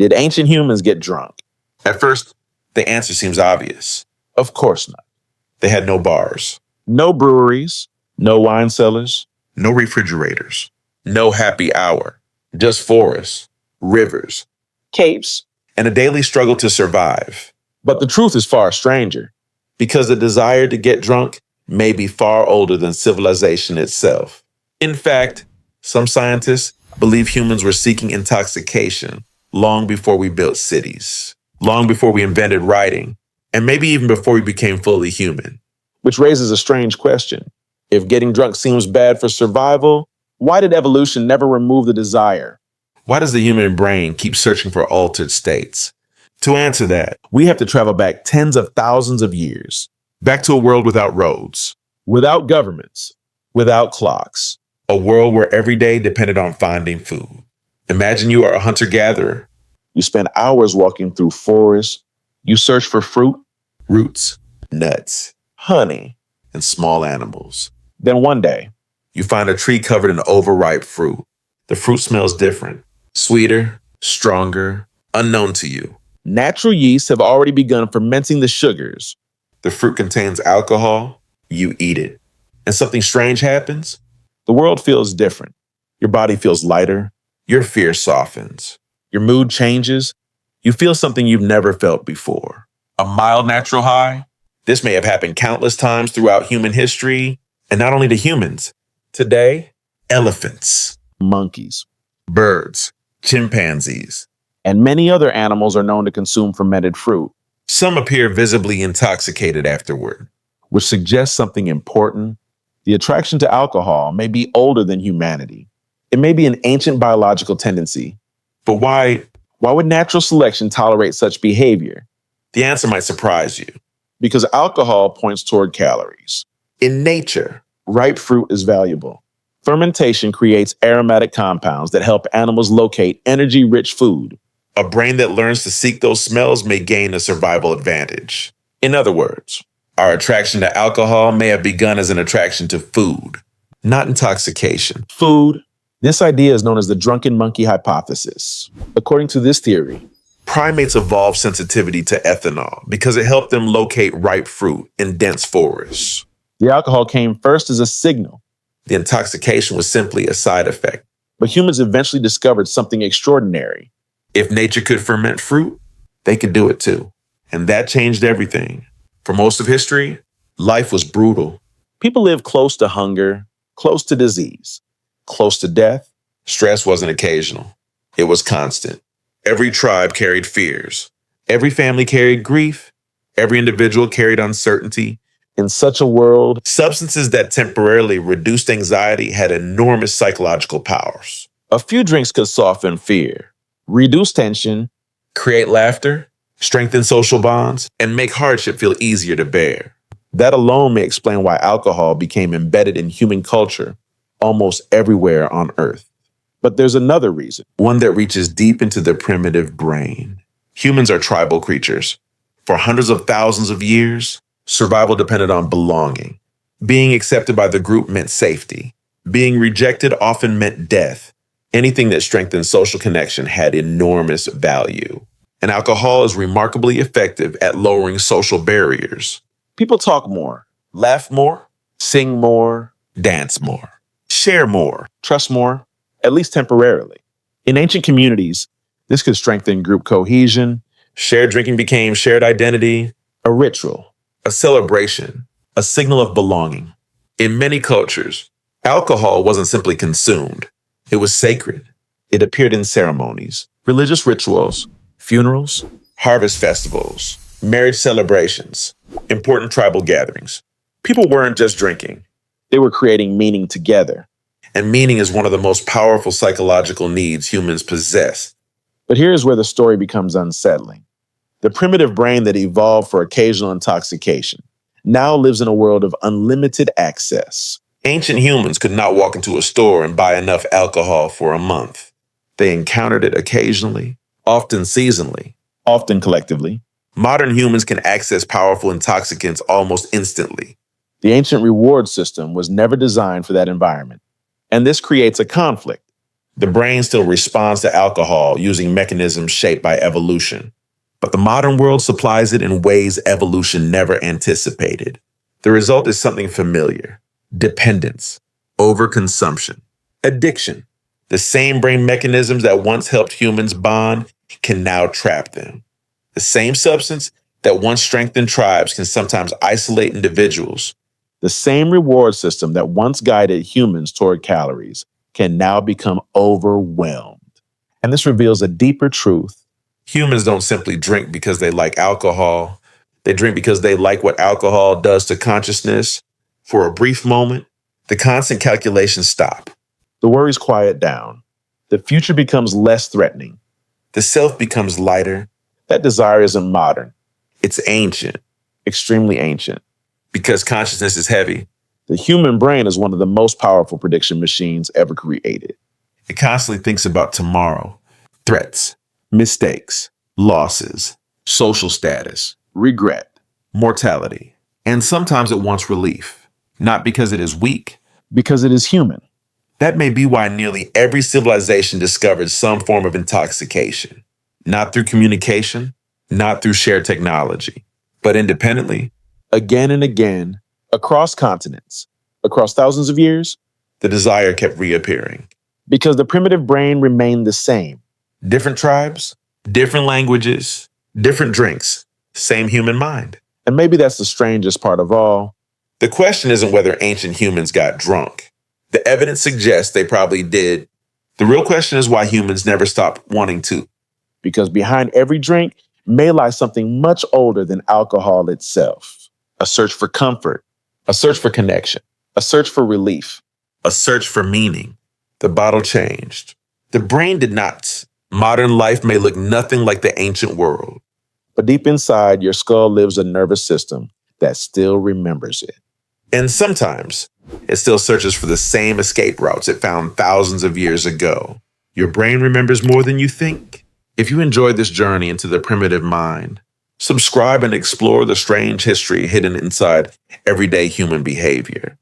Did ancient humans get drunk? At first, the answer seems obvious. Of course not. They had no bars, No breweries, no wine cellars, no refrigerators, no happy hour, just forests, rivers, capes. and a daily struggle to survive. But the truth is far stranger. Because the desire to get drunk may be far older than civilization itself. In fact, some scientists believe humans were seeking intoxication long before we built cities, long before we invented writing, and maybe even before we became fully human. Which raises a strange question. If getting drunk seems bad for survival, why did evolution never remove the desire? Why does the human brain keep searching for altered states? To answer that, We have to travel back tens of thousands of years, back to a world without roads, without governments, without clocks. a world where every day depended on finding food. Imagine you are a hunter-gatherer, You spend hours walking through forests. You search for fruit, roots, nuts, honey. and small animals. Then one day, You find a tree covered in overripe fruit. The fruit smells different, sweeter, stronger, unknown to you. natural yeasts have already begun fermenting the sugars. The fruit contains alcohol, you eat it. And something strange happens. The world feels different. Your body feels lighter. Your fear softens. Your mood changes. You feel something you've never felt before. A mild natural high. This may have happened countless times throughout human history, and not only to humans. Today, elephants, Monkeys birds, chimpanzees. and many other animals are known to consume fermented fruit, Some appear visibly intoxicated afterward. which suggests something important. The attraction to alcohol may be older than humanity. It may be an ancient biological tendency. But why? Why would natural selection tolerate such behavior? The answer might surprise you. Because alcohol points toward calories. In nature, Ripe fruit is valuable. Fermentation creates aromatic compounds that help animals locate energy-rich food. a brain that learns to seek those smells may gain a survival advantage. In other words, our attraction to alcohol may have begun as an attraction to food, not intoxication. Food. This idea is known as the drunken monkey hypothesis. According to this theory, Primates evolved sensitivity to ethanol because it helped them locate ripe fruit in dense forests. the alcohol came first as a signal, The intoxication was simply a side effect. but humans eventually discovered something extraordinary. If nature could ferment fruit, they could do it too. And that changed everything. For most of history, life was brutal. People lived close to hunger, close to disease, close to death. Stress wasn't occasional, it was constant. Every tribe carried fears. Every family carried grief. Every individual carried uncertainty. In such a world, Substances that temporarily reduced anxiety had enormous psychological powers. a few drinks could soften fear, reduce tension, Create laughter, strengthen social bonds, and make hardship feel easier to bear. That alone may explain why alcohol became embedded in human culture almost everywhere on Earth. But there's another reason. One that reaches deep into the primitive brain. Humans are tribal creatures. For hundreds of thousands of years, survival depended on belonging. Being accepted by the group meant safety. Being rejected often meant death. Anything that strengthened social connection had enormous value. And alcohol is remarkably effective at lowering social barriers. People talk more, Laugh more, sing more, dance more, share more. trust more, at least temporarily. In ancient communities, this could strengthen group cohesion, Shared drinking became shared identity, a ritual. a celebration, a signal of belonging. In many cultures, alcohol wasn't simply consumed, it was sacred. It appeared in ceremonies, religious rituals, funerals. Harvest festivals, marriage celebrations, important tribal gatherings. People weren't just drinking, They were creating meaning together. and meaning is one of the most powerful psychological needs humans possess. But here's where the story becomes unsettling. The primitive brain that evolved for occasional intoxication now lives in a world of unlimited access. Ancient humans could not walk into a store and buy enough alcohol for a month. They encountered it occasionally, often seasonally. Often collectively. Modern humans can access powerful intoxicants almost instantly. The ancient reward system was never designed for that environment. And this creates a conflict. The brain still responds to alcohol using mechanisms shaped by evolution. But the modern world supplies it in ways evolution never anticipated. The result is something familiar: dependence, overconsumption, addiction. The same brain mechanisms that once helped humans bond can now trap them. The same substance that once strengthened tribes can sometimes isolate individuals. The same reward system that once guided humans toward calories can now become overwhelmed. And this reveals a deeper truth. Humans don't simply drink because they like alcohol. They drink because they like what alcohol does to consciousness. For a brief moment, the constant calculations stop. The worries quiet down. The future becomes less threatening. The self becomes lighter. That desire isn't modern, It's ancient extremely ancient. because consciousness is heavy. The human brain is one of the most powerful prediction machines ever created. It constantly thinks about tomorrow, threats, mistakes, losses, social status, Regret, mortality. And sometimes it wants relief, not because it is weak. because it is human. That may be why nearly every civilization discovered some form of intoxication, not through communication, not through shared technology, but independently. Again and again, across continents, across thousands of years, The desire kept reappearing. because the primitive brain remained the same. Different tribes, different languages, different drinks, same human mind. And maybe that's the strangest part of all. The question isn't whether ancient humans got drunk. The evidence suggests they probably did. The real question is why humans never stopped wanting to. Because behind every drink may lie something much older than alcohol itself. A search for comfort, A search for connection, a search for relief. a search for meaning. The bottle changed. The brain did not. Modern life may look nothing like the ancient world. But deep inside your skull lives a nervous system that still remembers it. And sometimes it still searches for the same escape routes it found thousands of years ago. Your brain remembers more than you think. If you enjoyed this journey into the primitive mind, subscribe and explore the strange history hidden inside everyday human behavior.